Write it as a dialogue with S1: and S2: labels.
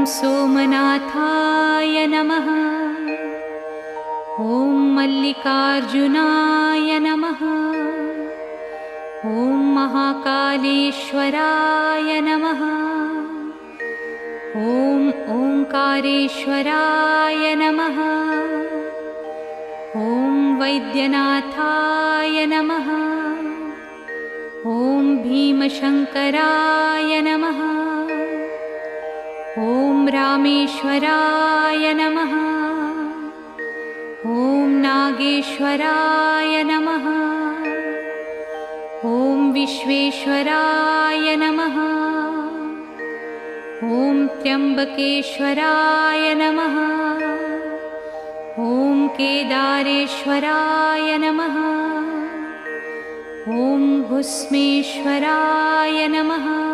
S1: सोमनाथाय नमः। ॐ मल्लिकार्जुनाय नमः। ॐ महाकालेश्वराय नमः। ॐ ओंकारेश्वराय नमः। ॐ वैद्यनाथाय नमः। ॐ भीमशंकराय नमः। ॐ रामेश्वराय नमः। ॐ नागेश्वराय नमः। ॐ विश्वेश्वराय नमः। ॐ त्र्यंबकेश्वराय नमः। ॐ केदारेश्वराय नमः। ॐ भुस्मेश्वराय नमः।